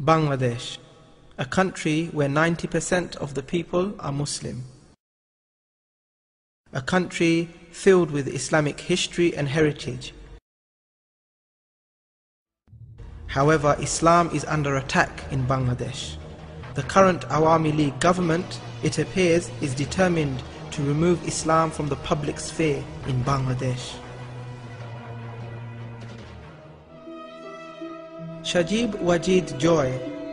Bangladesh, a country where 90% of the people are Muslim. A country filled with Islamic history and heritage. However, Islam is under attack in Bangladesh. The current Awami League government, it appears, is determined to remove Islam from the public sphere in Bangladesh. Shajib Wajid Joy,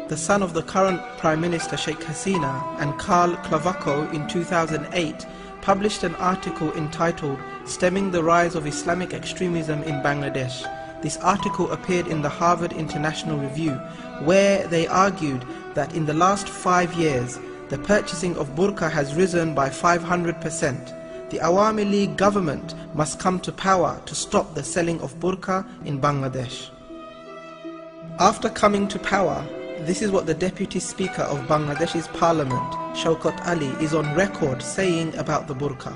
the son of the current Prime Minister Sheikh Hasina, and Karl Clavacco in 2008 published an article entitled "Stemming the Rise of Islamic Extremism in Bangladesh." This article appeared in the Harvard International Review, where they argued that in the last 5 years, the purchasing of burqa has risen by 500%. The Awami League government must come to power to stop the selling of burqa in Bangladesh. After coming to power, this is what the Deputy Speaker of Bangladesh's Parliament, Shaukat Ali, is on record saying about the burqa.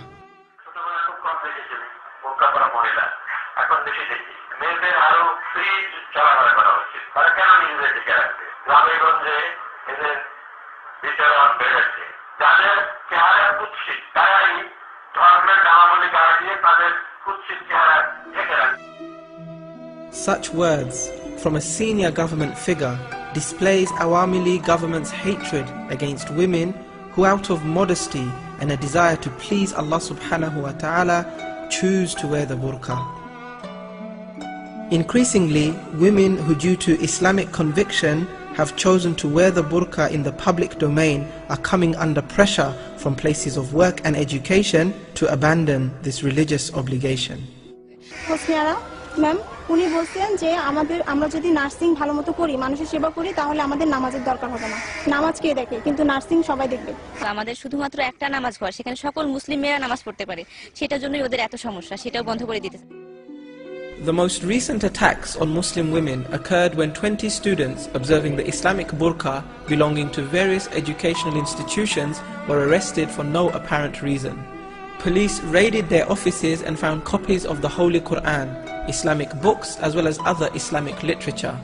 Such words from a senior government figure displays Awami League government's hatred against women who, out of modesty and a desire to please Allah subhanahu wa ta'ala, choose to wear the burqa. Increasingly, women who, due to Islamic conviction, have chosen to wear the burqa in the public domain are coming under pressure from places of work and education to abandon this religious obligation. Ma'am উনি বলছেন যে আমরা যদি nursing ভালোমতো করি, মানুষের সেবা করি, তাহলে আমাদের নামাজের দরকার হবে না। নামাজ কে দেখে, কিন্তু নার্সিং সবাই দেখবে। আমাদের শুধুমাত্র একটা নামাজ ঘর, সেখানে সকল মুসলিম মেয়েরা নামাজ পড়তে পারে, সেটার জন্যই ওদের এত সমস্যা, সেটাও বন্ধ করে দিতে। The most recent attacks on Muslim women occurred when 20 students observing the Islamic burqa belonging to various educational institutions were arrested for no apparent reason. Police raided their offices and found copies of the Holy Quran, Islamic books, as well as other Islamic literature.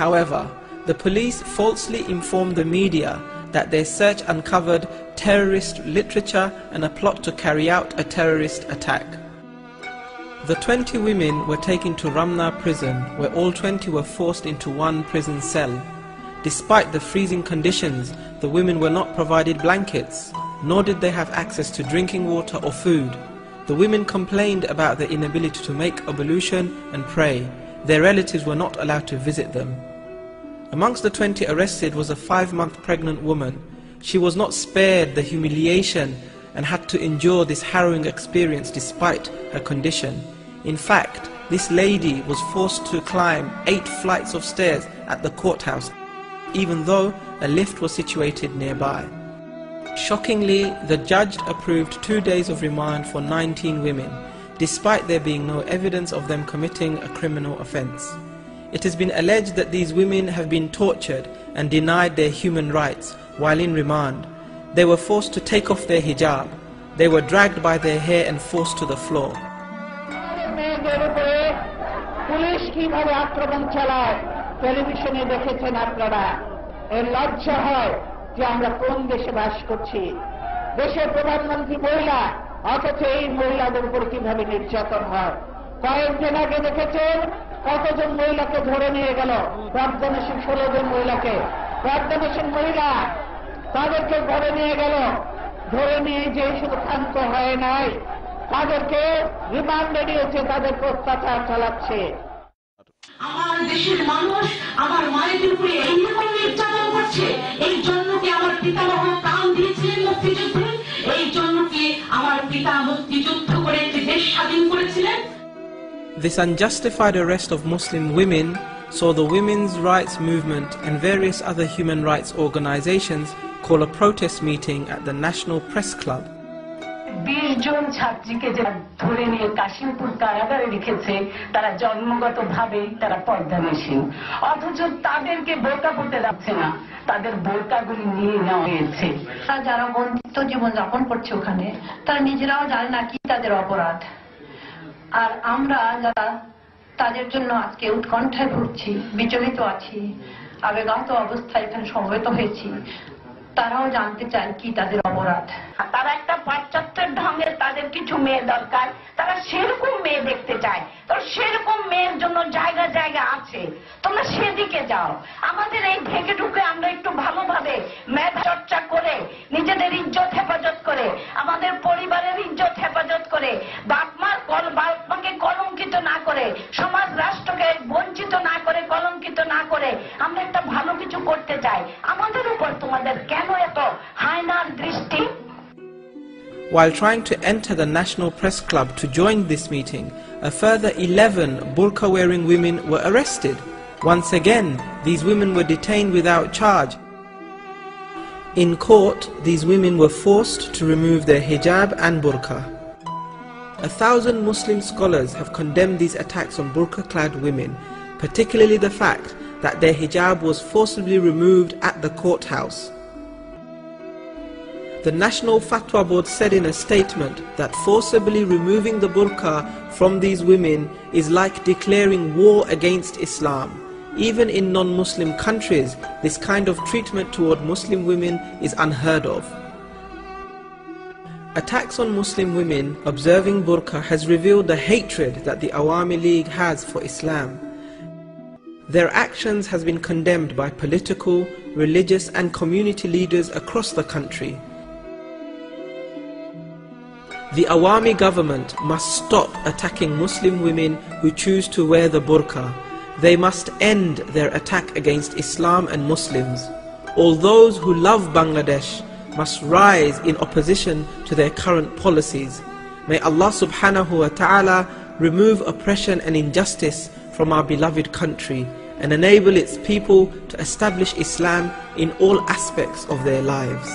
However, the police falsely informed the media that their search uncovered terrorist literature and a plot to carry out a terrorist attack. The 20 women were taken to Ramna prison, where all 20 were forced into one prison cell. Despite the freezing conditions, the women were not provided blankets, nor did they have access to drinking water or food. The women complained about their inability to make ablution and pray. Their relatives were not allowed to visit them. Amongst the 20 arrested was a 5-month pregnant woman. She was not spared the humiliation and had to endure this harrowing experience despite her condition. In fact, this lady was forced to climb 8 flights of stairs at the courthouse, even though a lift was situated nearby. Shockingly, the judge approved 2 days of remand for 19 women, despite there being no evidence of them committing a criminal offence. It has been alleged that these women have been tortured and denied their human rights while in remand. They were forced to take off their hijab. They were dragged by their hair and forced to the floor. যে আমরা কোন দেশে বাস করছি, দেশের প্রধানমন্ত্রী মহিলা, অথচ এই মহিলাদের উপর কিভাবে নির্যাতন হয়। কয়েকদিন আগে দেখেছেন কতজন মহিলাকে ধরে নিয়ে গেল, প্রার্থনাশীল 16 জন মহিলাকে, প্রার্থনাশীল মহিলা, তাদেরকে ধরে নিয়ে গেল। ধরে নিয়ে যে শুধু ক্ষান্ত হয় নাই, তাদেরকে রিমান্ডে নিয়েছে, তাদেরকে অত্যাচার চালাচ্ছে। আমার দেশের মানুষ আমার মায়েদের উপরে এইরকম নির্যাতন করছে, এই জন্য কি আমার পিতামহ প্রাণ দিয়েছিলেন মুক্তিযুদ্ধে? এই জন্য কি আমার পিতা মুক্তিযুদ্ধ করে দেশ স্বাধীন করেছিলেন? This unjustified arrest of Muslim women saw the women's rights movement and various other human rights organizations call a protest meeting at the National Press Club. 20 জন ছাত্রীকে যারা ধরে নিয়ে কাশিমপুর কারাগারে রেখেছে, তারা জন্মগতভাবেই তারা পর্দানসীন, অথচ তাদেরকে বোরকা পরতে যাচ্ছে না, তাদের বোরকাগুলি নিয়ে নেওয়া হয়েছে। যারা বঞ্চিত জীবন যাপন করছে ওখানে, তারা নিজেরাও জানে না কি তাদের অপরাধ। আর আমরা যারা তাদের জন্য আজকে উৎকণ্ঠায় ভুগছি, বিচলিত আছি, আবেগাহত অবস্থায় এখানে সমবেত হয়েছি। তারাও জানতে চায় কি তাদের অপরাধ। তারা একটা পাশ্চাত্যের ঢঙের তাদের কিছু মেয়ে দরকার, তারা সেরকম মেয়ে দেখতে চায়। তো সেরকম মেয়ের জন্য জায়গা জায়গা আছে, তোমরা সেদিকে যাও। আমাদের এই ঢেকে ঢুকে আমরা একটু ভালোভাবে মেধা চর্চা করে, নিজেদের ইজ্জত হেফাজত করে, আমাদের পরিবারের ইজ্জত হেফাজত করে, বাপমাকে কলঙ্কিত না করে, সমাজ রাষ্ট্রকে বঞ্চিত না করে, কলঙ্কিত না করে আমরা একটা ভালো কিছু করতে চাই। আমাদের উপর তোমাদের কেন এত হায়নার দৃষ্টি? While trying to enter the National Press Club to join this meeting, a further 11 burqa-wearing women were arrested. Once again, these women were detained without charge. In court, these women were forced to remove their hijab and burqa. 1,000 Muslim scholars have condemned these attacks on burqa-clad women, particularly the fact that their hijab was forcibly removed at the courthouse. The National Fatwa Board said in a statement that forcibly removing the burqa from these women is like declaring war against Islam. Even in non-Muslim countries, this kind of treatment toward Muslim women is unheard of. Attacks on Muslim women observing burqa has revealed the hatred that the Awami League has for Islam. Their actions has been condemned by political, religious and community leaders across the country. The Awami government must stop attacking Muslim women who choose to wear the burqa. They must end their attack against Islam and Muslims. All those who love Bangladesh must rise in opposition to their current policies. May Allah subhanahu wa ta'ala remove oppression and injustice from our beloved country and enable its people to establish Islam in all aspects of their lives.